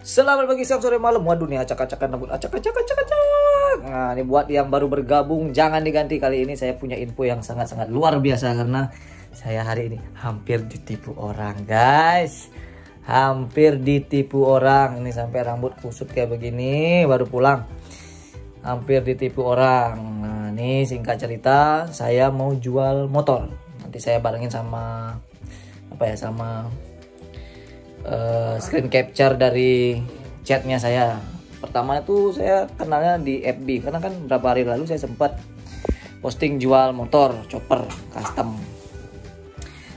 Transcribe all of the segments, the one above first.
Selamat pagi, siang, sore, malam. Waduh nih acak-acakan rambut, acak-acak. Nah ini buat yang baru bergabung jangan diganti. Kali ini saya punya info yang sangat-sangat luar biasa karena saya hari ini hampir ditipu orang, guys. Hampir ditipu orang. Ini sampai rambut kusut kayak begini baru pulang. Hampir ditipu orang. Nah ini singkat cerita, saya mau jual motor. Nanti saya barengin sama screen capture dari chatnya saya. Pertama itu saya kenalnya di FB karena kan beberapa hari lalu saya sempat posting jual motor chopper custom.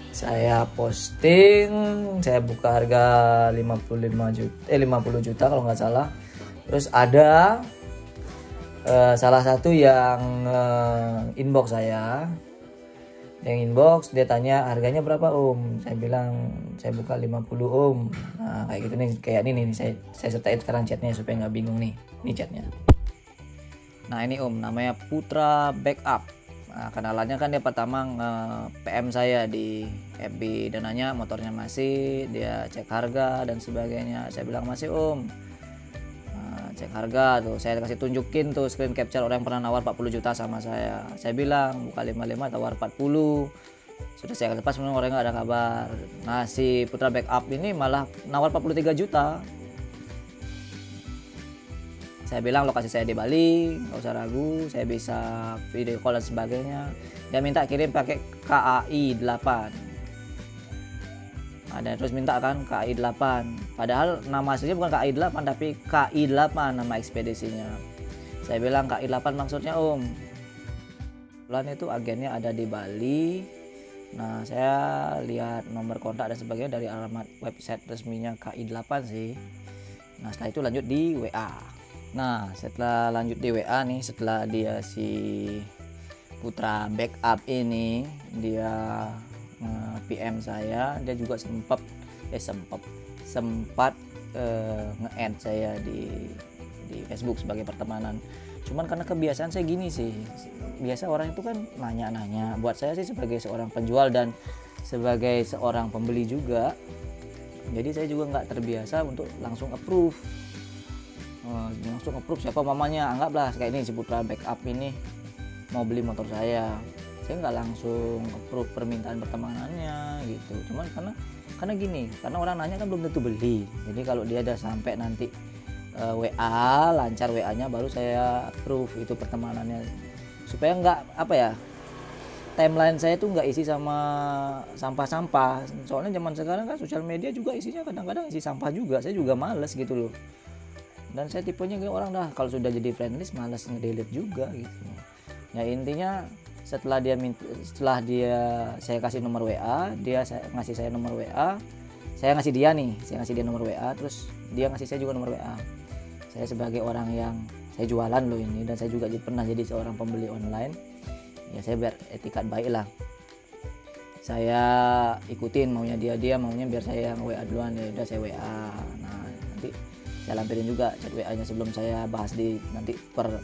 Saya posting, saya buka harga 50 juta kalau nggak salah. Terus ada salah satu yang inbox saya. Yang inbox dia tanya harganya berapa om, saya bilang saya buka 50 om. Nah kayak gitu nih, kayak ini nih saya sertain sekarang chatnya supaya nggak bingung nih, ini chatnya. Nah ini om, namanya Putra Backup. Nah, kenalannya kan dia pertama PM saya di FB dan nanya motornya masih, dia cek harga dan sebagainya. Saya bilang masih om. Cek harga tuh, saya kasih tunjukin tuh screen capture orang yang pernah nawar 40 juta sama saya. Saya bilang buka 55 tawar 40. Sudah saya lepas memang orang nggak ada kabar. Nah si Putra Backup ini malah nawar 43 juta. Saya bilang lokasi saya di Bali, nggak usah ragu, saya bisa video call dan sebagainya. Dia minta kirim pakai KAI 8. Ada terus minta kan KAI 8. Padahal nama aslinya bukan KAI 8 tapi KI 8 nama ekspedisinya. Saya bilang KI 8 maksudnya om. Bulan itu agennya ada di Bali. Nah, saya lihat nomor kontak dan sebagainya dari alamat website resminya KI 8 sih. Nah, setelah itu lanjut di WA. Nah, setelah lanjut di WA nih, setelah dia si Putra Backup ini dia PM saya, dia juga sempat nge-add saya di Facebook sebagai pertemanan. Cuman karena kebiasaan saya gini sih, biasa orang itu kan nanya-nanya. Buat saya sih sebagai seorang penjual dan sebagai seorang pembeli juga, jadi saya juga nggak terbiasa untuk langsung approve. Siapa mamanya, anggaplah kayak ini si Putra Backup ini mau beli motor saya nggak langsung approve permintaan pertemanannya gitu. Cuman karena gini, karena orang nanya kan belum tentu beli. Jadi kalau dia udah sampai nanti WA lancar WA-nya baru saya approve itu pertemanannya, supaya nggak timeline saya tuh nggak isi sama sampah-sampah. Soalnya zaman sekarang kan sosial media juga isinya kadang-kadang isi sampah juga. Saya juga males gitu loh. Dan saya tipenya kayak orang kalau sudah jadi friendlist males nge-delete juga gitu. Ya intinya setelah saya kasih nomor WA, ngasih saya nomor WA, saya ngasih dia nomor WA, terus dia ngasih saya juga nomor WA. Saya sebagai orang yang saya jualan loh ini, dan saya juga pernah jadi seorang pembeli online, ya saya biar etikat baik lah, saya ikutin maunya dia maunya biar saya yang WA duluan, ya udah saya WA. Nah nanti saya lampirin juga chat WA-nya sebelum saya bahas di nanti per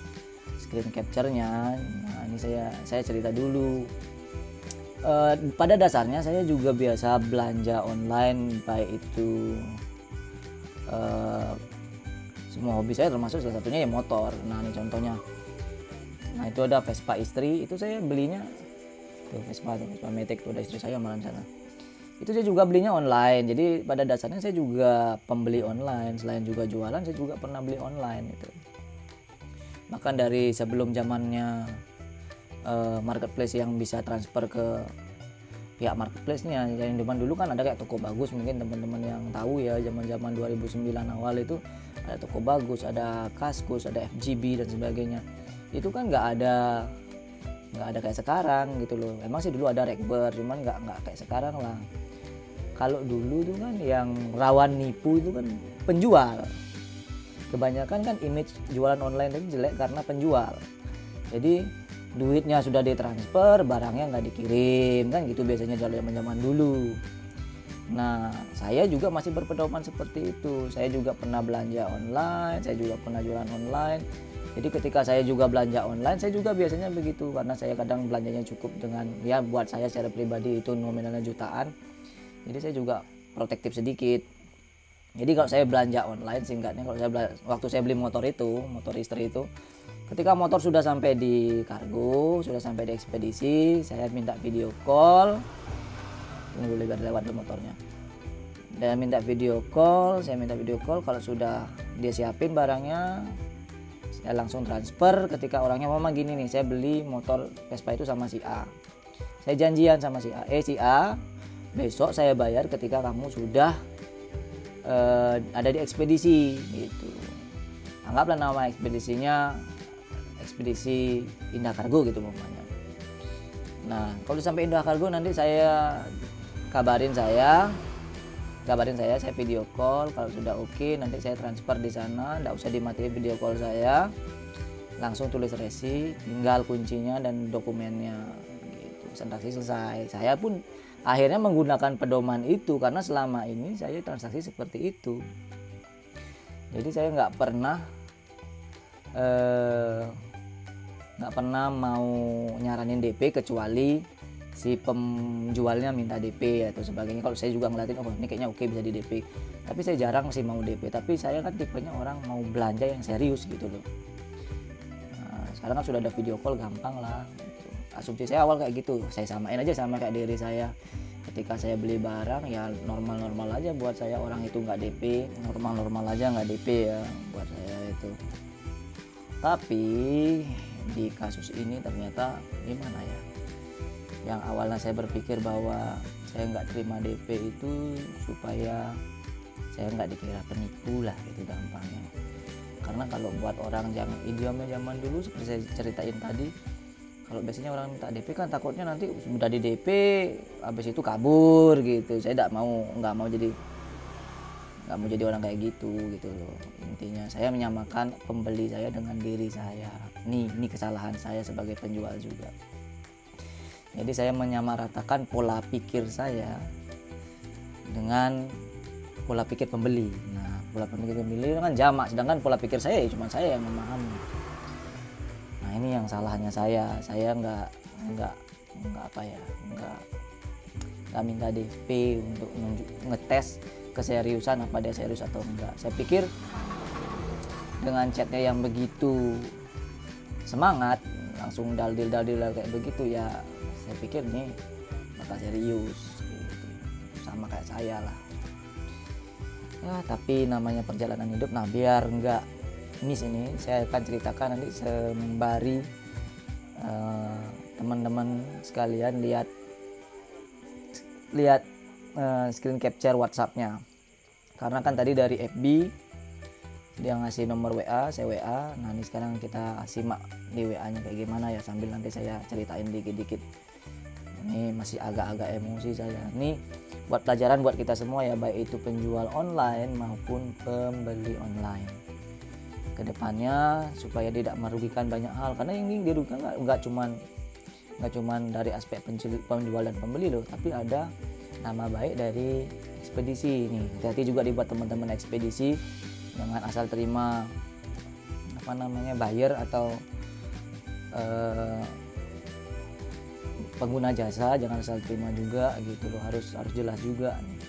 screen capture-nya. Nah ini saya cerita dulu. Pada dasarnya saya juga biasa belanja online, baik itu semua hobi saya termasuk salah satunya ya motor. Nah ini contohnya. Nah itu ada Vespa istri, itu saya belinya tuh Vespa Matic tuh, ada istri saya malam sana. Itu saya juga belinya online. Jadi pada dasarnya saya juga pembeli online, selain juga jualan saya juga pernah beli online itu. Bahkan dari sebelum zamannya marketplace yang bisa transfer ke pihak marketplace-nya, yang zaman dulu kan ada kayak Toko Bagus, mungkin teman-teman yang tahu ya, zaman-zaman 2009 awal itu ada Toko Bagus, ada Kaskus, ada FGB dan sebagainya. Itu kan nggak ada kayak sekarang gitu loh. Emang sih dulu ada Rekber, cuman nggak kayak sekarang lah. Kalau dulu tuh kan yang rawan nipu itu kan penjual. Kebanyakan kan image jualan online itu jelek karena penjual. Jadi duitnya sudah ditransfer, barangnya nggak dikirim, kan gitu biasanya zaman dulu. Nah saya juga masih berpedoman seperti itu. Saya juga pernah belanja online, saya juga pernah jualan online. Jadi ketika saya juga belanja online, saya juga biasanya begitu, karena saya kadang belanjanya cukup dengan, ya buat saya secara pribadi itu nominalnya jutaan. Jadi saya juga protektif sedikit. Jadi kalau saya belanja online, singkatnya kalau waktu saya beli motor istri itu, ketika motor sudah sampai di kargo, sudah sampai di ekspedisi, saya minta video call. Ini boleh biar lewat dulu motornya. Dan minta video call, saya minta video call. Kalau sudah dia siapin barangnya, saya langsung transfer. Ketika orangnya, mama gini nih, saya beli motor Vespa itu sama si A. Saya janjian sama si A, si A, besok saya bayar ketika kamu sudah ada di ekspedisi gitu. Anggaplah nama ekspedisinya ekspedisi Indah Kargo gitu umpamanya. Nah, kalau sampai Indah Kargo nanti saya kabarin saya video call. Kalau sudah oke, nanti saya transfer di sana, enggak usah dimatiin video call saya. Langsung tulis resi, tinggal kuncinya dan dokumennya gitu. Transaksi selesai. Saya pun akhirnya menggunakan pedoman itu karena selama ini saya transaksi seperti itu. Jadi saya nggak pernah mau nyaranin DP kecuali si penjualnya minta DP atau sebagainya. Kalau saya juga ngeliatin, oh ini kayaknya oke bisa di DP, tapi saya jarang sih mau DP. Tapi saya kan tipenya orang mau belanja yang serius gitu loh. Nah, sekarang kan sudah ada video call, gampang lah gitu. Asumsi saya awal kayak gitu, saya samain aja sama kayak diri saya. Ketika saya beli barang ya normal-normal aja buat saya, orang itu nggak DP, normal-normal aja nggak DP ya buat saya itu. Tapi di kasus ini ternyata gimana ya, yang awalnya saya berpikir bahwa saya nggak terima DP itu supaya saya nggak dikira penipu lah gitu gampangnya. Karena kalau buat orang yang idiomnya zaman dulu seperti saya ceritain tadi, kalau biasanya orang minta DP kan takutnya nanti sudah di DP habis itu kabur gitu. Saya nggak mau jadi orang kayak gitu loh. Intinya saya menyamakan pembeli saya dengan diri saya. Ini kesalahan saya sebagai penjual juga. Jadi saya menyamaratakan pola pikir saya dengan pola pikir pembeli. Nah, pola pikir pembeli kan jamak, sedangkan pola pikir saya ya cuma saya yang memahami. Nah, ini yang salahnya saya nggak minta DP untuk ngetes keseriusan apa dia serius atau enggak. Saya pikir dengan chatnya yang begitu semangat, langsung daldil kayak begitu ya, saya pikir nih bakal serius gitu. Sama kayak saya lah ya. Tapi namanya perjalanan hidup. Nah, biar enggak miss ini, saya akan ceritakan nanti sembari teman-teman sekalian lihat screen capture WhatsApp-nya. Karena kan tadi dari FB dia ngasih nomor WA, saya WA. Nah, ini sekarang kita simak di WA-nya kayak gimana ya, sambil nanti saya ceritain dikit-dikit. Ini masih agak-agak emosi saya. Ini buat pelajaran buat kita semua ya, baik itu penjual online maupun pembeli online. Kedepannya supaya tidak merugikan banyak hal, karena ini dirugikan nggak cuman dari aspek penjual dan pembeli loh, tapi ada nama baik dari ekspedisi ini. Hati-hati juga dibuat teman-teman ekspedisi, jangan asal terima buyer atau pengguna jasa, jangan asal terima juga gitu loh, harus jelas juga nih.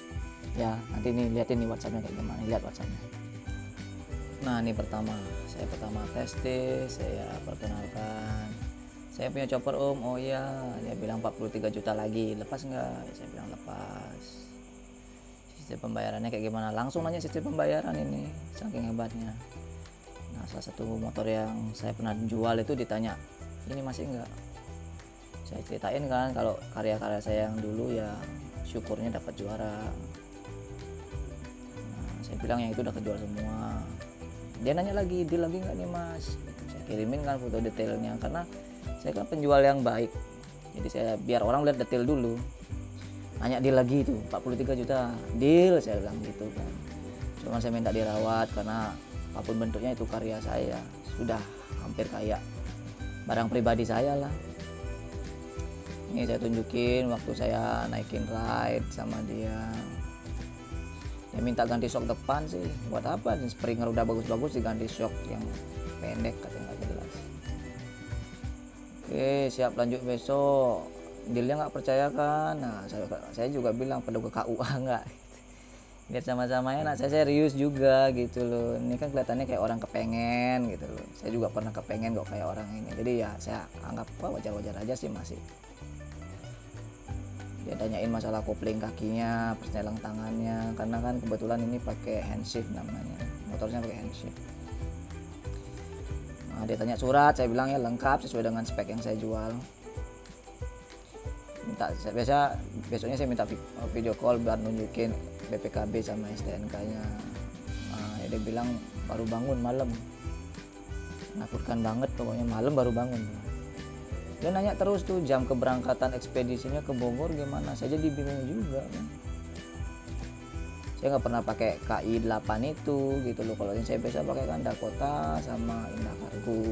Ya nanti nih liatin nih WhatsApp-nya kayak gimana, lihat WhatsApp-nya. Nah, ini saya pertama testis, saya perkenalkan, saya punya chopper om. Oh iya, dia bilang 43 juta lagi, lepas nggak? Saya bilang lepas. Sistem pembayarannya kayak gimana? Langsung nanya sistem pembayaran, ini saking hebatnya. Nah, salah satu motor yang saya pernah jual itu ditanya, ini masih enggak? Saya ceritain kan kalau karya-karya saya yang dulu ya syukurnya dapat juara. Nah, saya bilang yang itu udah kejual semua. Dia nanya lagi, deal lagi nggak nih mas? Saya kirimin kan foto detailnya, karena saya kan penjual yang baik, jadi saya biar orang lihat detail dulu. Nanya deal lagi itu 43 juta, deal saya bilang gitu kan. Cuma saya minta dirawat karena apapun bentuknya itu karya saya, sudah hampir kayak barang pribadi saya lah. Ini saya tunjukin waktu saya naikin ride sama dia. Dia minta ganti shock depan sih, buat apa? Springer udah bagus-bagus diganti shock yang pendek, katanya nggak jelas. Oke, siap lanjut besok. Dealnya nggak percaya kan? Nah, saya juga bilang perlu ke KUA nggak? biar sama-sama enak. Saya serius juga gitu loh, ini kan kelihatannya kayak orang kepengen gitu loh, saya juga pernah kepengen kok kayak orang ini, jadi ya saya anggap wajar-wajar aja sih masih. Dia tanyain masalah kopling kakinya, persneling tangannya, karena kan kebetulan ini pakai handshift namanya, motornya pakai handshift. Nah, dia tanya surat, saya bilang ya lengkap sesuai dengan spek yang saya jual. Besoknya saya minta video call biar nunjukin BPKB sama STNK-nya. Nah, dia bilang baru bangun malam, menakutkan banget pokoknya, malam baru bangun. Dia nanya terus tuh jam keberangkatan ekspedisinya ke Bogor gimana, saya jadi bingung juga kan. Saya nggak pernah pakai KI 8 itu gitu loh, kalau yang saya biasa pakai kan Dakota sama Indah Cargo.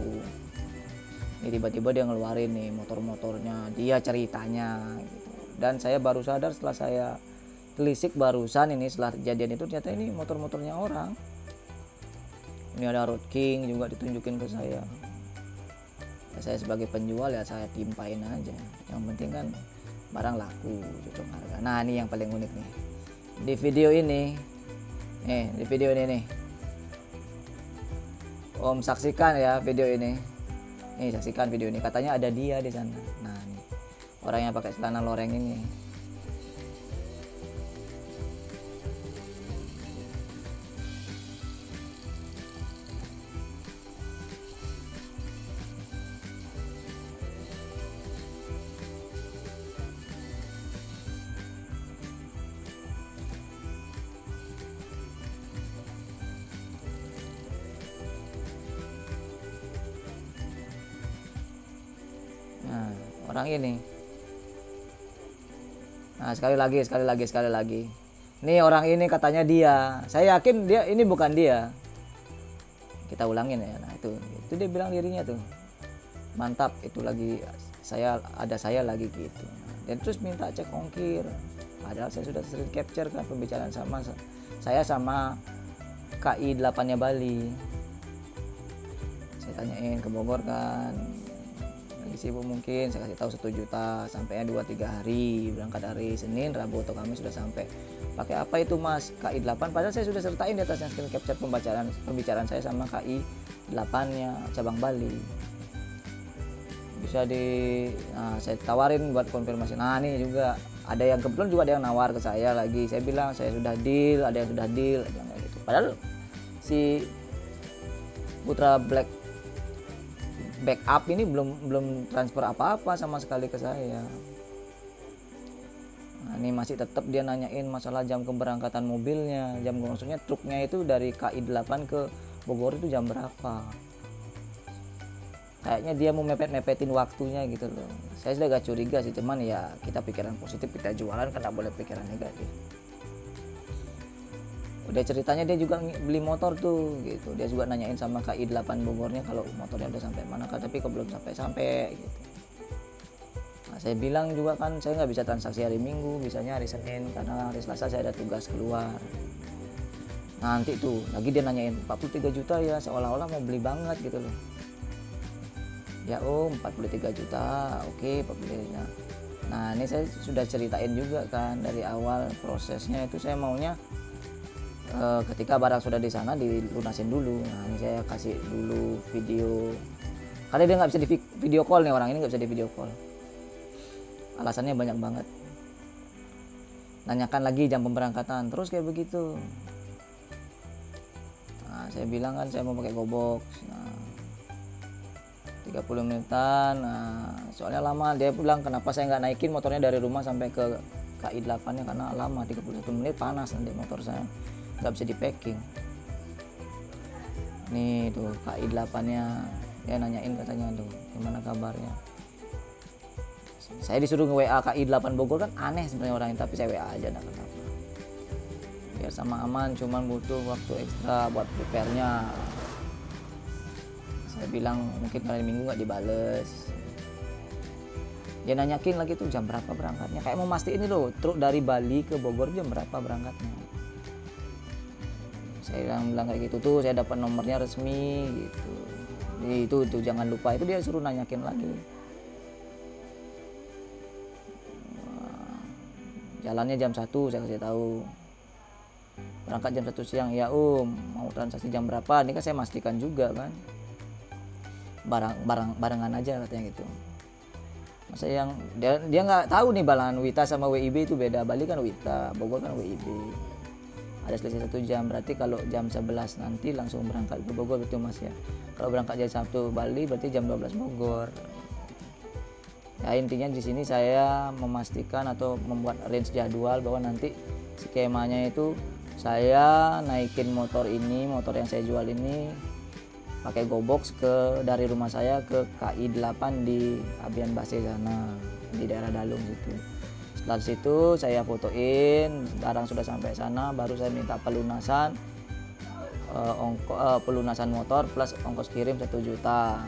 Ini tiba-tiba dia ngeluarin nih motor-motornya, dia ceritanya gitu. Dan saya baru sadar setelah saya telisik barusan ini, setelah kejadian itu ternyata ini motor-motornya orang. Ini ada Road King juga ditunjukin ke saya. Ya, saya sebagai penjual ya saya timpain aja, yang penting kan barang laku, cocok harga. Nah ini yang paling unik nih di video ini, di video ini nih, Om saksikan ya video ini. Nih saksikan video ini, katanya ada dia di sana. Nah nih orang yang pakai celana loreng ini. Nah orang ini. Nah sekali lagi. Nih orang ini katanya dia. Saya yakin dia ini bukan dia. Kita ulangin ya. Nah itu dia bilang dirinya tuh. Mantap, itu lagi saya lagi gitu. Dan terus minta cek ongkir. Padahal saya sudah sering capture kan pembicaraan sama saya sama KI 8-nya Bali. Saya tanyain ke Bogor kan. Lagi sibuk mungkin, saya kasih tahu 1 juta, sampainya 2-3 hari, berangkat hari Senin, Rabu atau Kamis sudah sampai. Pakai apa itu Mas? KI 8, padahal saya sudah sertain di atasnya screen capture pembicaraan saya sama KI 8-nya cabang Bali. Bisa saya tawarin buat konfirmasi. Nah ini juga ada yang kebetulan juga ada yang nawar ke saya lagi. Saya bilang saya sudah deal, ada yang sudah deal, gitu. Padahal si Putra Black backup ini belum transfer apa-apa sama sekali ke saya. Nah, ini masih tetap dia nanyain masalah jam keberangkatan mobilnya, maksudnya truknya itu dari KI 8 ke Bogor itu jam berapa. Kayaknya dia mau mepet-mepetin waktunya gitu loh. Saya sudah gak curiga sih, cuman ya kita pikiran positif, kita jualan kan gak boleh pikiran negatif. Udah ceritanya dia juga beli motor tuh gitu, dia juga nanyain sama KI 8 Bogornya kalau motornya udah sampai mana kan, tapi kok belum sampai gitu. Nah, saya bilang juga kan saya nggak bisa transaksi hari Minggu, bisanya hari Senin karena hari Selasa saya ada tugas keluar. Nanti tuh lagi dia nanyain 43 juta ya, seolah-olah mau beli banget gitu loh. Ya Om 43 juta, oke 43 juta. Nah ini saya sudah ceritain juga kan dari awal prosesnya itu, saya maunya ketika barang sudah di sana dilunasin dulu. Nah ini saya kasih dulu video, karena dia nggak bisa di video call nih, orang ini nggak bisa di video call, alasannya banyak banget. Nanyakan lagi jam pemberangkatan terus kayak begitu. Nah saya bilang kan saya mau pakai GoBox. Nah 30 menitan, nah soalnya lama. Dia bilang kenapa saya nggak naikin motornya dari rumah sampai ke KI 8 nya, karena lama, 31 menit panas nanti motor saya, nggak bisa di packing. Nih tuh KI 8 nya dia nanyain katanya tuh gimana kabarnya. Saya disuruh nge-WA KI 8 Bogor kan aneh sebenarnya orangnya, tapi saya WA aja, enggak kenapa. Biar sama aman, cuman butuh waktu ekstra buat prepare-nya. Saya bilang mungkin hari Minggu nggak dibales. Dia nanyakin lagi tuh jam berapa berangkatnya, kayak mau mastiin ini loh, truk dari Bali ke Bogor jam berapa berangkatnya. Saya bilang kayak gitu tuh, saya dapat nomornya resmi gitu. Jadi itu jangan lupa, itu dia suruh nanyakin lagi. Jalannya jam 1 saya kasih tahu. berangkat jam 1 siang, ya mau transaksi jam berapa, ini kan saya pastikan juga kan, barengan aja katanya gitu. Masa yang dia nggak tahu nih Balan Wita sama WIB itu beda. Bali kan Wita, Bogor kan WIB. Ada selisih 1 jam, berarti kalau jam 11 nanti langsung berangkat ke Bogor betul Mas ya. Kalau berangkat jam 1 Bali berarti jam 12 Bogor. Ya intinya di sini saya memastikan atau membuat range jadwal bahwa nanti skemanya itu saya naikin motor yang saya jual ini pakai GoBox dari rumah saya ke KI 8 di Abian Base sana, di daerah Dalung situ. Setelah situ saya fotoin, barang sudah sampai sana, baru saya minta pelunasan pelunasan motor plus ongkos kirim 1 juta.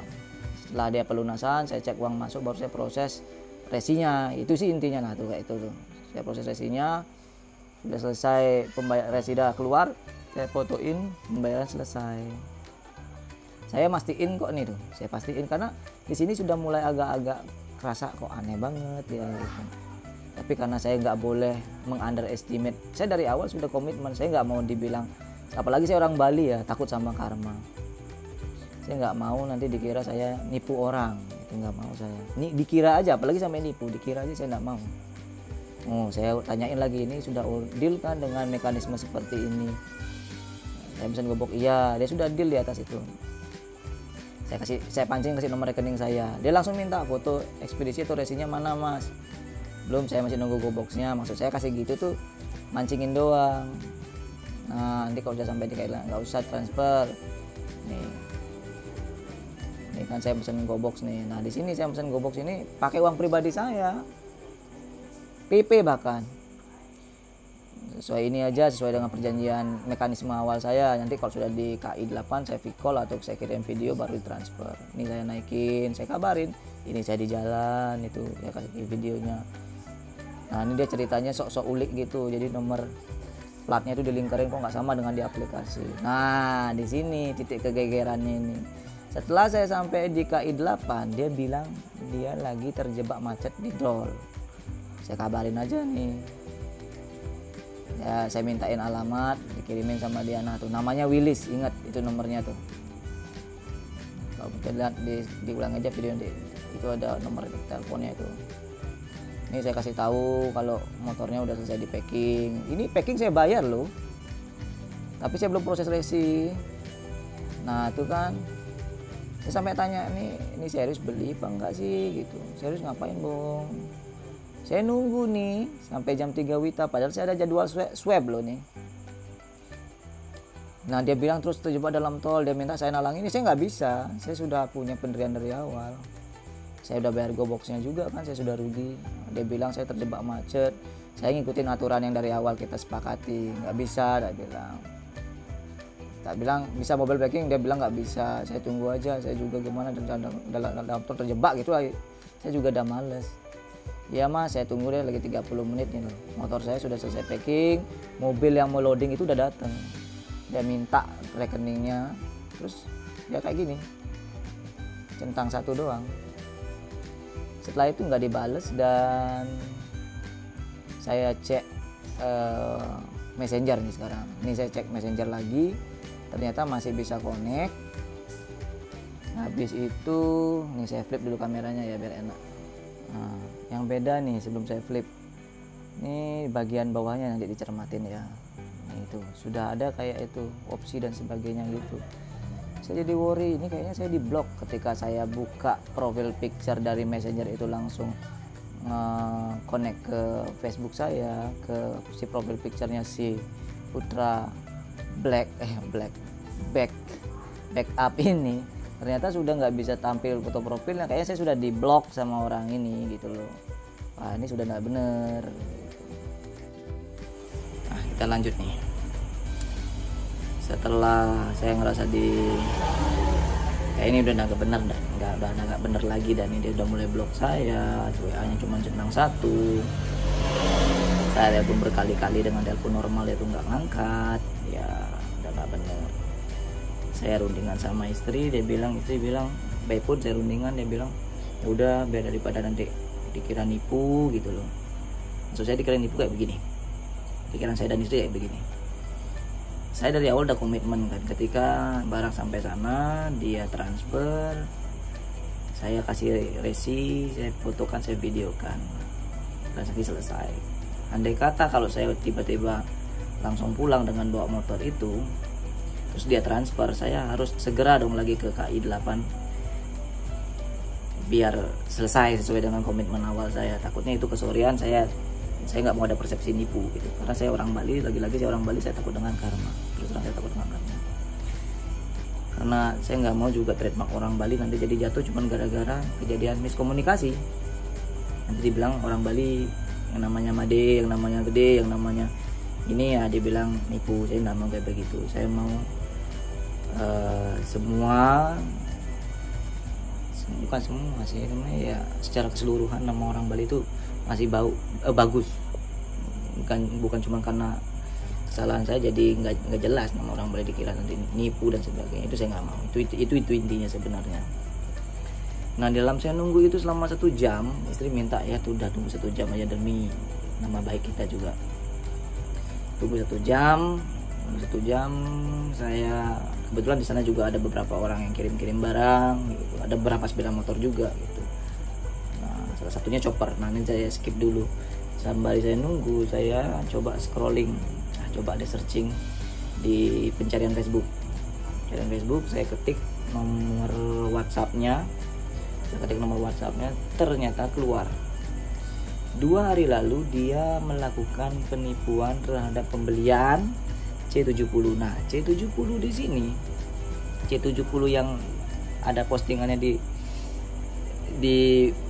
Setelah dia pelunasan, saya cek uang masuk, baru saya proses resinya. Itu sih intinya, nah tuh kayak itu tuh. Saya proses resinya, sudah selesai pembayar resi dah keluar, saya fotoin, pembayaran selesai. Saya mastiin kok nih tuh, saya pastiin karena di sini sudah mulai agak-agak kerasa kok aneh banget ya gitu. Tapi karena saya nggak boleh mengunderestimate, saya dari awal sudah komitmen, saya nggak mau dibilang, apalagi saya orang Bali ya, takut sama karma. Saya nggak mau nanti dikira saya nipu orang, itu nggak mau saya. Ini dikira aja, apalagi sampai nipu, dikira aja saya nggak mau. Saya tanyain lagi, ini sudah deal kan dengan mekanisme seperti ini? Saya pesan GoBox, iya, dia sudah deal di atas itu. Saya pancing kasih nomor rekening saya, dia langsung minta foto ekspedisi atau resinya mana Mas. Belum, saya masih nunggu GoBox-nya. Maksud saya kasih gitu tuh mancingin doang. Nah nanti kalau udah sampai di Kailan nggak usah transfer nih. Ini kan saya pesen GoBox nih. Nah di sini saya pesen GoBox ini pakai uang pribadi saya, PP bahkan. Sesuai ini aja, sesuai dengan perjanjian mekanisme awal saya. Nanti kalau sudah di KI 8 saya call atau saya kirim video baru ditransfer. Ini saya naikin, saya kabarin, ini saya di jalan, itu ya kasih videonya. Nah ini dia ceritanya sok-sok ulik gitu, jadi nomor platnya itu dilingkarin kok nggak sama dengan di aplikasi. Nah di sini titik kegegerannya ini. Setelah saya sampai di KI 8, dia bilang dia lagi terjebak macet di tol. Saya kabarin aja nih, ya saya mintain alamat, dikirimin sama dia. Nah tuh namanya Willis, ingat itu nomornya tuh. Kalau kita lihat diulang aja video nanti, itu ada nomor teleponnya itu. Ini saya kasih tahu kalau motornya udah selesai di packing. Ini packing saya bayar loh, tapi saya belum proses resi. Nah itu kan saya sampai tanya, ini serius beli apa enggak sih gitu. Serius ngapain Bung? Saya nunggu nih sampai jam 3 Wita, padahal saya ada jadwal swab loh nih. Nah dia bilang terus terjebak dalam tol, dia minta saya nalang ini. Saya nggak bisa, saya sudah punya pendirian dari awal. Saya udah bayar GoBox-nya juga kan, saya sudah rugi. Dia bilang saya terjebak macet, saya ngikutin aturan yang dari awal kita sepakati. Nggak bisa, dia bilang. Tak bilang bisa mobile packing, dia bilang nggak bisa. Saya tunggu aja, saya juga gimana dalam tol terjebak gitu. Saya juga udah males. Ya Mas, saya tunggu deh lagi 30 menit nih. Motor saya sudah selesai packing, mobil yang mau loading itu udah datang. Dia minta rekeningnya, terus dia kayak gini, centang 1 doang. Setelah itu nggak dibales dan saya cek messenger nih sekarang. Ini saya cek messenger lagi, ternyata masih bisa connect. Habis itu, nih saya flip dulu kameranya ya biar enak. Nah, yang beda nih sebelum saya flip, ini bagian bawahnya nanti dicermatin ya. Nah, itu sudah ada kayak itu opsi dan sebagainya gitu. Saya jadi worry, ini kayaknya saya diblok ketika saya buka profil picture dari messenger itu langsung connect ke Facebook saya, ke si profil picture-nya si Putra backup ini. Ternyata sudah nggak bisa tampil foto profilnya, kayaknya saya sudah diblok sama orang ini gitu loh. Wah ini sudah nggak bener. Nah kita lanjut nih. Setelah saya ngerasa kayak ini udah nggak bener dan nggak bener lagi, dan ini dia udah mulai blok saya, WA-nya cuma centang 1. Saya telepon berkali-kali dengan telepon normal itu nggak ngangkat, ya udah nggak bener. Saya rundingan sama istri bilang baik pun saya rundingan, dia bilang ya udah biar daripada nanti dikira nipu gitu loh. Maksud saya dikira nipu kayak begini, pikiran saya dan istri kayak begini. saya dari awal udah komitmen kan, ketika barang sampai sana dia transfer, saya kasih resi, saya fotokan, saya videokan, transaksi selesai. Andai kata kalau saya tiba-tiba langsung pulang dengan bawa motor itu, terus dia transfer, saya harus segera dong lagi ke KI 8 biar selesai sesuai dengan komitmen awal saya. Takutnya itu kesorean, saya nggak mau ada persepsi nipu gitu, karena saya orang Bali, lagi-lagi saya orang Bali, saya takut dengan karma. Terus terang saya takut dengan karma, karena saya nggak mau juga trademark orang Bali nanti jadi jatuh cuman gara-gara kejadian miskomunikasi. Nanti dibilang orang Bali yang namanya Made, yang namanya gede, yang namanya ini ya dibilang nipu. Saya nggak mau kayak begitu. Saya mau bukan semua sih, namanya ya secara keseluruhan nama orang Bali itu masih bagus. Bukan cuma karena kesalahan saya jadi nggak jelas nama orang Bali, dikira nanti nipu dan sebagainya. Itu saya nggak mau. Itu intinya sebenarnya. Nah, dalam saya nunggu itu selama 1 jam, istri minta ya udah tunggu 1 jam aja demi nama baik kita juga. Tunggu 1 jam, saya kebetulan di sana juga ada beberapa orang yang kirim barang gitu. Ada beberapa sepeda motor juga gitu. Nah, salah satunya chopper. Nah, ini saya skip dulu. Sambil saya nunggu, saya coba scrolling, coba ada searching di pencarian Facebook. Saya ketik nomor WhatsApp-nya. Ternyata keluar 2 hari lalu dia melakukan penipuan terhadap pembelian C70. Nah, C70 di sini, C70 yang ada postingannya di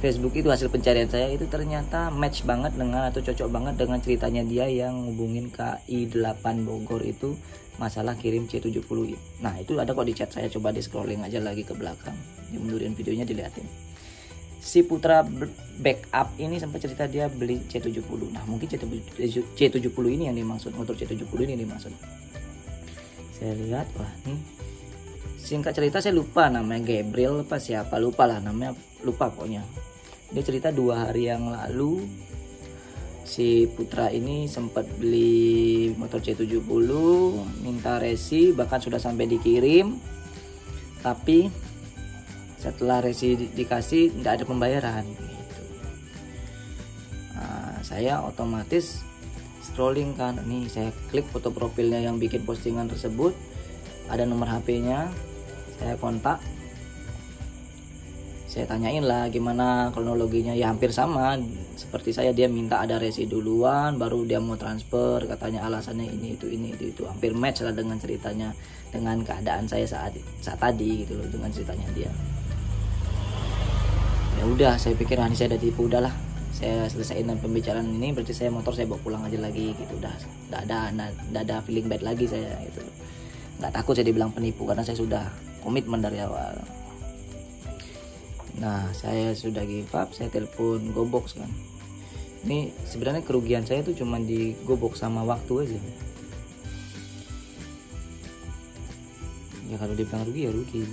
Facebook itu, hasil pencarian saya itu ternyata match banget dengan, atau cocok banget dengan ceritanya dia yang ngubungin KI 8 Bogor itu masalah kirim C70. Nah, itu ada kok di chat saya, coba di scrolling aja lagi ke belakang, dimundurin videonya, dilihatin. Si Putra Backup ini sampai cerita dia beli C70. Nah, mungkin C70 ini yang dimaksud, motor C70 ini yang dimaksud. Saya lihat, wah nih, singkat cerita saya lupa namanya, Gabriel apa siapa, lupa pokoknya. Dia cerita 2 hari yang lalu si Putra ini sempat beli motor C70, minta resi, bahkan sudah sampai dikirim, tapi setelah resi dikasih tidak ada pembayaran gitu. Nah, saya otomatis scrolling kan, nih saya klik foto profilnya yang bikin postingan tersebut, ada nomor HP-nya, saya kontak, saya tanyain lah gimana kronologinya, ya hampir sama seperti saya, dia minta ada resi duluan baru dia mau transfer, katanya alasannya ini itu, hampir match lah dengan ceritanya, dengan keadaan saya saat tadi gitu loh, dengan ceritanya dia. Ya udah, saya pikir ini saya udah tipu, udahlah saya selesaiin pembicaraan ini, berarti saya motor saya bawa pulang aja lagi gitu, udah nggak ada feeling bad lagi saya gitu, nggak takut saya dibilang penipu karena saya sudah komitmen dari awal. Nah, saya sudah give up, saya telepon GoBox kan. Ini sebenarnya kerugian saya tuh cuma di GoBox sama waktu aja. Ya kalau dibilang rugi ya rugi.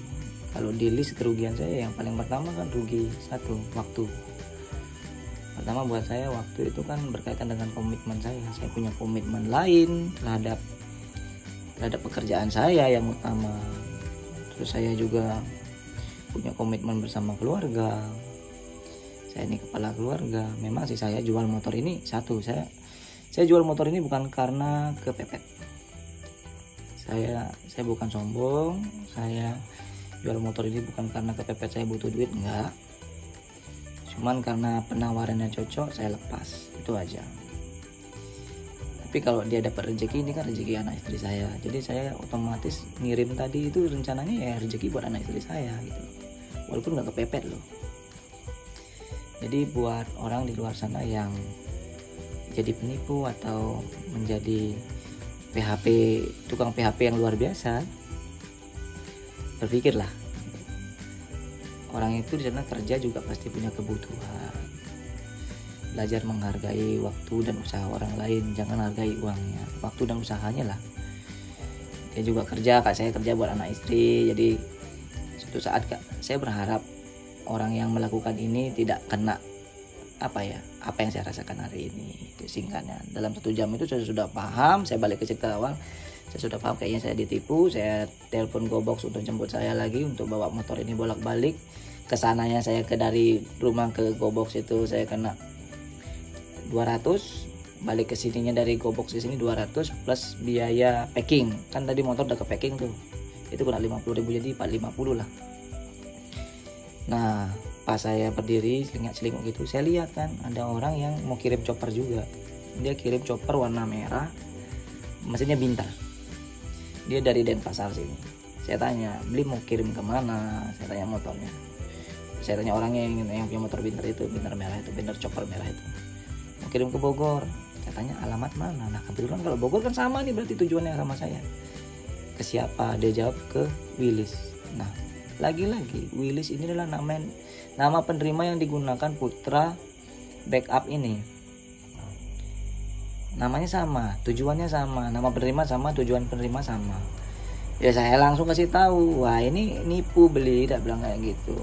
Kalau di list kerugian saya yang paling pertama kan rugi satu, waktu. Pertama buat saya waktu itu kan berkaitan dengan komitmen saya. Saya punya komitmen lain terhadap pekerjaan saya yang utama. Terus saya juga punya komitmen bersama keluarga. Saya ini kepala keluarga. Memang sih saya jual motor ini satu, saya jual motor ini bukan karena kepepet. Saya bukan sombong. Saya jual motor ini bukan karena kepepet saya butuh duit, enggak. Cuman karena penawarannya cocok, saya lepas. Itu aja. Tapi kalau dia dapat rezeki, ini kan rezeki anak istri saya. Jadi saya otomatis ngirim tadi itu rencananya ya rezeki buat anak istri saya gitu. Walaupun nggak kepepet loh. Jadi buat orang di luar sana yang jadi penipu atau menjadi tukang PHP yang luar biasa, berpikirlah, orang itu di sana kerja juga pasti punya kebutuhan. Belajar menghargai waktu dan usaha orang lain, jangan hargai uangnya, waktu dan usahanya lah. Dia juga kerja, kayak saya kerja buat anak istri. Jadi suatu saat saya berharap orang yang melakukan ini tidak kena apa yang saya rasakan hari ini. Itu singkatnya. Dalam 1 jam itu saya sudah paham. Saya balik ke cerita awal, saya sudah paham kayaknya saya ditipu. Saya telepon GoBox untuk jemput saya lagi untuk bawa motor ini bolak-balik. Kesananya saya dari rumah ke GoBox itu saya kena 200, balik ke sininya dari GoBox ke sini 200 plus biaya packing. Kan tadi motor udah ke packing tuh, itu kena 50.000, jadi 450 lah. Nah pas saya berdiri selingkuh gitu, saya lihat kan ada orang yang mau kirim chopper juga. Dia kirim chopper warna merah, mesinnya Bintar. Dia dari Denpasar sini. Saya tanya, beli mau kirim kemana? Saya tanya motornya. Saya tanya orangnya yang punya motor Bintar itu, Bintar merah itu, Bintar chopper merah itu. Mau kirim ke Bogor. Saya tanya alamat mana? Nah kebetulan kalau Bogor kan sama nih, berarti tujuannya sama saya. Ke siapa? Dia jawab ke Willis. Nah lagi-lagi Willis ini adalah nama penerima yang digunakan Putra Backup ini. Namanya sama, tujuannya sama, nama penerima sama, tujuan penerima sama. Ya saya langsung kasih tahu, wah ini nipu beli, tidak bilang kayak gitu.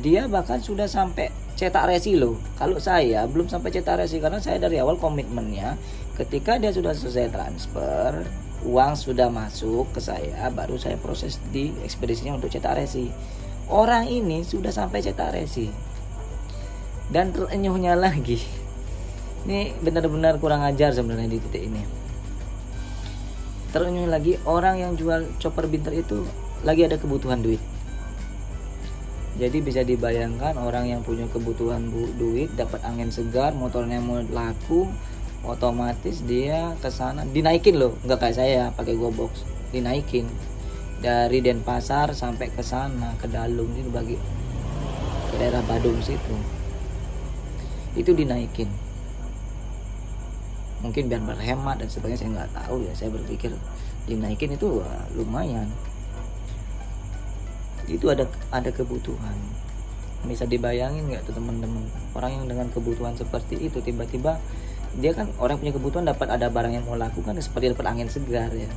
Dia bahkan sudah sampai cetak resi loh. Kalau saya belum sampai cetak resi, karena saya dari awal komitmennya ketika dia sudah selesai transfer, uang sudah masuk ke saya, baru saya proses di ekspedisinya untuk cetak resi. Orang ini sudah sampai cetak resi. Dan terenyuhnya lagi, ini benar-benar kurang ajar sebenarnya di titik ini. Terenyuh lagi, orang yang jual chopper Bintar itu lagi ada kebutuhan duit. Jadi bisa dibayangkan orang yang punya kebutuhan duit, dapat angin segar, motornya mau laku, otomatis dia ke sana dinaikin loh, nggak kayak saya pakai GoBox, dinaikin dari Denpasar sampai ke sana ke Dalung itu, bagi ke daerah Badung situ, itu dinaikin. Mungkin biar berhemat dan sebagainya, saya nggak tahu ya. Saya berpikir dinaikin itu wah, lumayan. Itu ada kebutuhan. Bisa dibayangin nggak tuh teman-teman, orang yang dengan kebutuhan seperti itu tiba-tiba dia kan orang punya kebutuhan, dapat ada barang yang mau lakukan seperti dapat angin segar ya.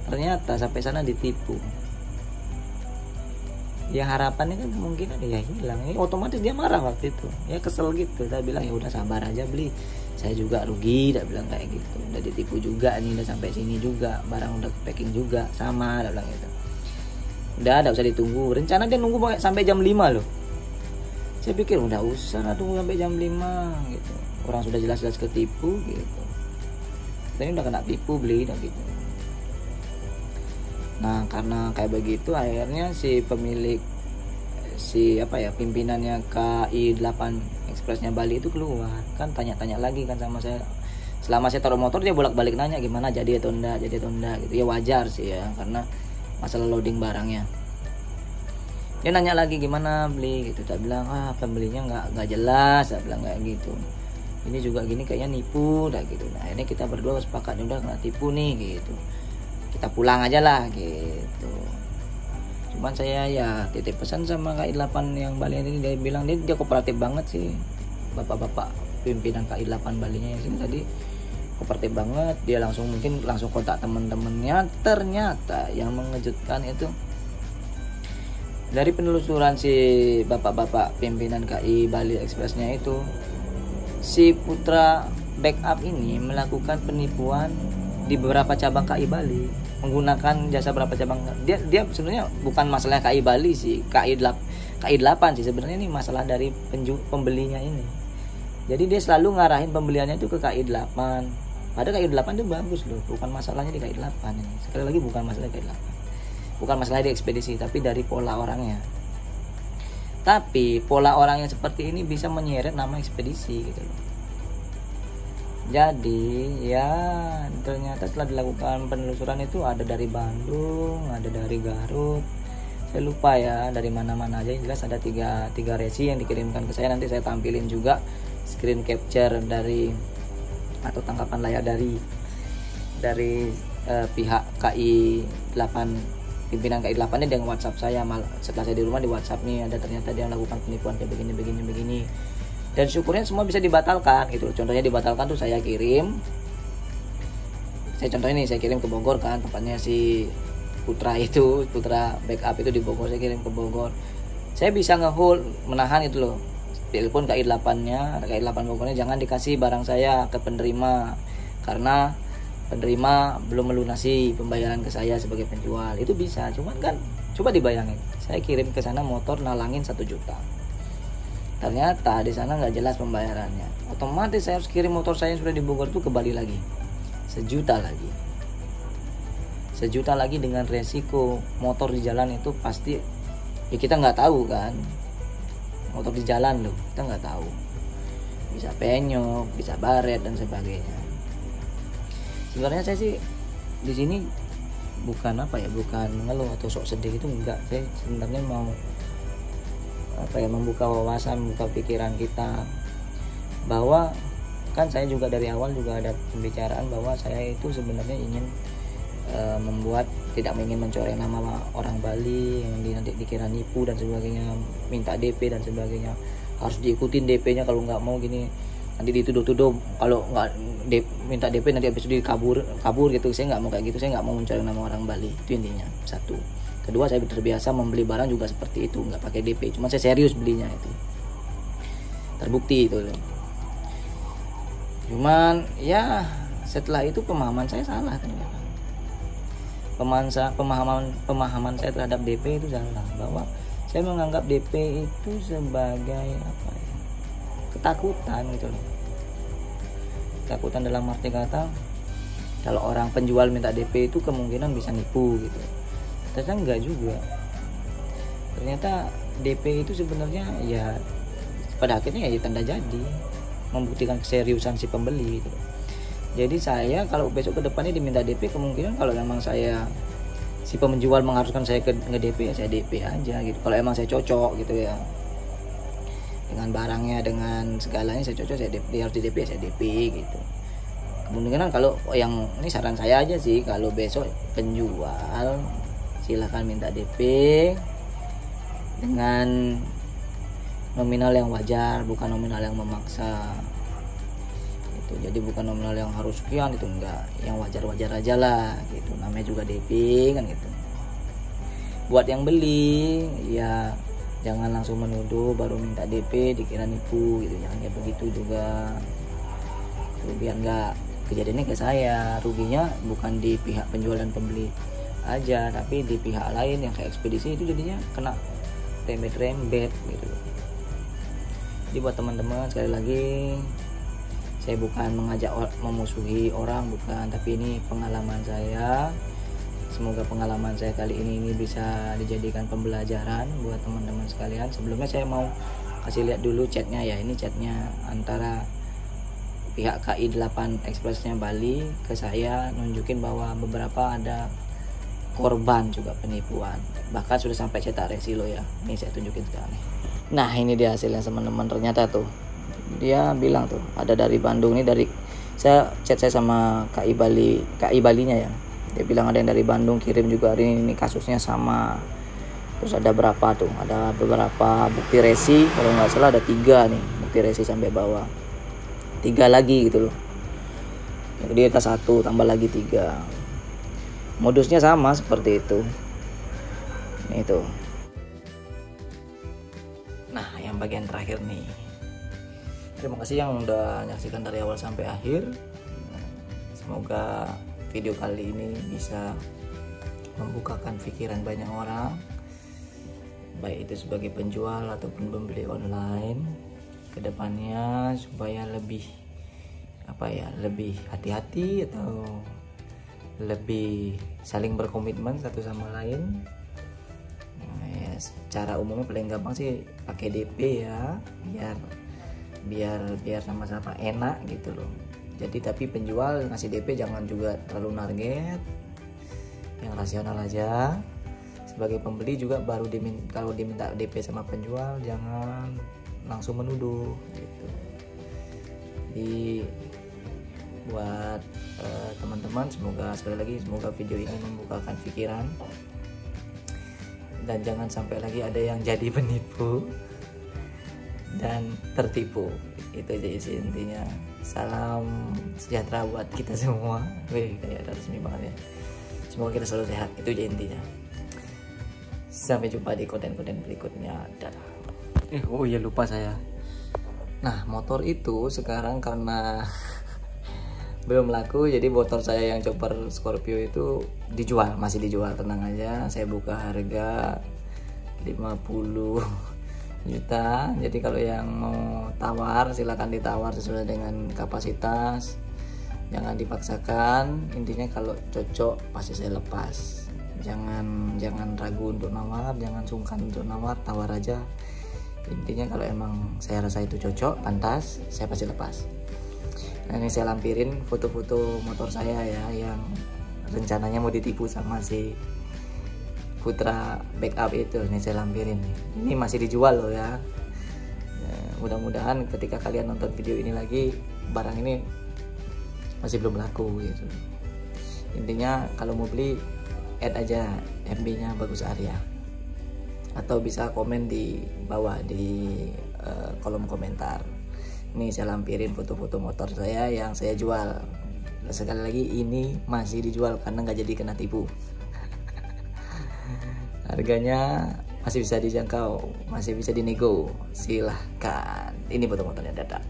Ternyata sampai sana ditipu. Ya harapannya kan kemungkinan ya hilang. Ini otomatis dia marah waktu itu. Ya kesel gitu. Saya bilang ya udah sabar aja beli. Saya juga rugi, dia bilang kayak gitu. Udah ditipu juga nih, udah sampai sini juga, barang udah packing juga sama, dia bilang gitu. Udah enggak usah ditunggu. Rencana dia nunggu sampai jam 5 loh. Saya pikir udah usah lah tunggu sampai jam 5 gitu. Orang sudah jelas-jelas ketipu gitu. Tapi udah kena tipu beli dan gitu. Nah karena kayak begitu akhirnya si pemilik pimpinannya KI 8 Expressnya Bali itu keluar, kan tanya-tanya lagi kan sama saya. Selama saya taruh motor dia bolak-balik nanya gimana, jadi atau enggak gitu. Ya wajar sih ya, karena masalah loading barangnya. Dia nanya lagi gimana beli gitu. Tak bilang pembelinya nggak jelas, tak bilang kayak gitu. Ini juga gini kayaknya nipu dah gitu. Nah ini kita berdua sepakat udah kena tipu nih gitu. Kita pulang aja lah gitu. Cuman saya ya titip pesan sama KI 8 yang Bali ini, dia bilang dia kooperatif banget sih. Bapak-bapak pimpinan KI 8 Balinya yang sini tadi kooperatif banget. Dia langsung kontak teman-temannya. Ternyata yang mengejutkan itu dari penelusuran si bapak-bapak pimpinan KI Bali Expressnya itu, si Putra Backup ini melakukan penipuan di beberapa cabang KI Bali, menggunakan jasa beberapa cabang. Dia sebenarnya bukan masalah KI Bali sih, KI 8 sih sebenarnya, ini masalah dari pembelinya ini. Jadi dia selalu ngarahin pembeliannya itu ke KI 8. Padahal KI 8 itu bagus loh, bukan masalahnya di KI 8 ini. Sekali lagi bukan masalah KI 8. Bukan masalah di ekspedisi, tapi dari pola orangnya. Tapi pola orang yang seperti ini bisa menyeret nama ekspedisi gitu loh. Jadi ya ternyata setelah dilakukan penelusuran itu ada dari Bandung, ada dari Garut, saya lupa ya dari mana-mana aja. Yang jelas ada tiga resi yang dikirimkan ke saya. Nanti saya tampilin juga screen capture dari atau tangkapan layar dari pihak KI 8, pimpinan KI 8 ini dengan WhatsApp saya. Setelah saya di rumah, di WhatsApp nih ada ternyata dia melakukan penipuan kayak begini. Dan syukurnya semua bisa dibatalkan gitu. Contohnya dibatalkan tuh saya kirim ke Bogor kan, tempatnya si Putra Backup itu di Bogor, saya kirim ke Bogor. Saya bisa ngehold, menahan itu loh telepon KI8-nya, KI8 pokoknya jangan dikasih barang saya ke penerima karena penerima belum melunasi pembayaran ke saya sebagai penjual. Itu bisa, cuman kan coba dibayangin, saya kirim ke sana motor nalangin 1 juta, ternyata di sana nggak jelas pembayarannya, otomatis saya harus kirim motor saya yang sudah di Bogor tuh ke Bali lagi, 1 juta lagi, 1 juta lagi dengan resiko motor di jalan itu pasti ya kita nggak tahu kan, motor di jalan loh, kita nggak tahu, bisa penyok, bisa baret dan sebagainya. Sebenarnya saya sih di sini bukan bukan mengeluh atau sok sedih, itu enggak. Saya sebenarnya mau membuka wawasan, membuka pikiran kita, bahwa kan saya juga dari awal juga ada pembicaraan bahwa saya itu sebenarnya ingin tidak ingin mencoreng nama orang Bali yang nanti dikira nipu dan sebagainya, minta DP dan sebagainya, harus diikutin DP-nya, kalau nggak mau gini nanti dituduh-tuduh, kalau nggak minta DP nanti habis itu kabur gitu. Saya nggak mau kayak gitu, saya nggak mau mencoreng nama orang Bali, itu intinya. Satu, kedua, saya terbiasa membeli barang juga seperti itu, nggak pakai DP, cuma saya serius belinya, itu terbukti itu. Cuman ya setelah itu pemahaman saya salah kan, pemahaman saya terhadap DP itu salah, bahwa saya menganggap DP itu sebagai ketakutan gitu loh. Ketakutan dalam arti kata kalau orang penjual minta DP itu kemungkinan bisa nipu gitu. Ternyata enggak juga. Ternyata DP itu sebenarnya ya pada akhirnya ya tanda jadi, membuktikan keseriusan si pembeli gitu. Jadi saya kalau besok ke depannya diminta DP, kemungkinan kalau memang si penjual mengharuskan saya nge-DP ya saya DP aja gitu. Kalau emang saya cocok gitu ya dengan barangnya, dengan segalanya saya cocok, saya DP, harus di DP ya saya DP gitu. Kemungkinan kalau yang ini saran saya aja sih, kalau besok penjual silahkan minta DP dengan nominal yang wajar, bukan nominal yang memaksa gitu. Jadi bukan nominal yang harus sekian, itu enggak, yang wajar-wajar aja lah gitu, namanya juga DP kan gitu. Buat yang beli ya jangan langsung menuduh baru minta DP dikira nipu gitu, jangan kayak begitu juga tuh, biar nggak kejadiannya ke saya. Ruginya bukan di pihak penjual dan pembeli aja, tapi di pihak lain yang kayak ekspedisi itu jadinya kena rembet gitu. Jadi buat teman-teman, sekali lagi saya bukan mengajak memusuhi orang, bukan, tapi ini pengalaman saya. Semoga pengalaman saya kali ini bisa dijadikan pembelajaran buat teman-teman sekalian. Sebelumnya saya mau kasih lihat dulu chatnya ya. Ini chatnya antara pihak KI8 Expressnya Bali ke saya, nunjukin bahwa beberapa ada korban juga penipuan. Bahkan sudah sampai cetak resi lo ya. Ini saya tunjukin sekarang. Nah ini dia hasilnya teman-teman. Ternyata tuh dia bilang tuh ada dari Bandung. Ini dari saya sama KI Balinya ya. Dia bilang ada yang dari Bandung kirim juga hari ini kasusnya sama. Terus ada berapa tuh? Ada beberapa bukti resi, kalau nggak salah ada 3 nih bukti resi sampai bawah. 3 lagi gitu loh. Jadi atas 1 tambah lagi 3. Modusnya sama seperti itu. Ini tuh. Nah, yang bagian terakhir nih. Terima kasih yang udah menyaksikan dari awal sampai akhir. Semoga video kali ini bisa membukakan pikiran banyak orang, baik itu sebagai penjual ataupun pembeli online, kedepannya supaya lebih lebih hati-hati atau lebih saling berkomitmen satu sama lain. Nah, ya, secara umumnya paling gampang sih pakai DP ya, biar sama-sama enak gitu loh. Jadi tapi penjual ngasih DP jangan juga terlalu target, yang rasional aja. Sebagai pembeli juga baru kalau diminta DP sama penjual jangan langsung menuduh gitu. Jadi buat teman-teman, sekali lagi semoga video ini membukakan pikiran dan jangan sampai lagi ada yang jadi penipu dan tertipu. Itu aja isi intinya. Salam sejahtera buat kita semua. Kayak ada resmi banget ya. Semoga kita selalu sehat, itu aja intinya. Sampai jumpa di konten-konten berikutnya. Dadah. Oh iya, lupa saya Nah, motor itu sekarang karena belum laku, jadi motor saya yang chopper Scorpio itu dijual, masih dijual, tenang aja. Saya buka harga 50 juta. Jadi kalau yang mau tawar silakan ditawar sesuai dengan kapasitas. Jangan dipaksakan. Intinya kalau cocok pasti saya lepas. Jangan ragu untuk nawar, jangan sungkan untuk nawar, tawar aja. Intinya kalau emang saya rasa itu cocok, pantas, saya pasti lepas. Nah, ini saya lampirin foto-foto motor saya ya, yang rencananya mau ditipu sama si Putra Backup itu. Ini saya lampirin nih. Ini masih dijual loh ya. Mudah-mudahan ketika kalian nonton video ini lagi, barang ini masih belum laku gitu. Intinya kalau mau beli, add aja FB-nya Bagus Arya, atau bisa komen di bawah di kolom komentar. Ini saya lampirin foto-foto motor saya yang saya jual. Sekali lagi, ini masih dijual karena nggak jadi kena tipu. Harganya masih bisa dijangkau, masih bisa dinego. Silahkan. Ini foto motornya, dadah.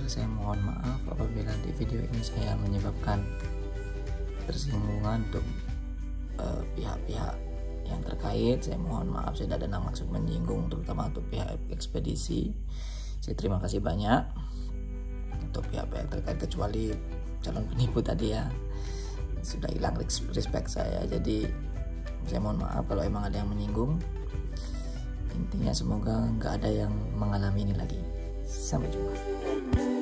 Saya mohon maaf apabila di video ini saya menyebabkan tersinggungan untuk pihak-pihak yang terkait. Saya mohon maaf, saya tidak ada maksud menyinggung, terutama untuk pihak ekspedisi. Saya terima kasih banyak untuk pihak-pihak terkait, kecuali calon penipu tadi ya, sudah hilang respect saya. Jadi saya mohon maaf kalau emang ada yang menyinggung. Intinya semoga nggak ada yang mengalami ini lagi. Sampai jumpa.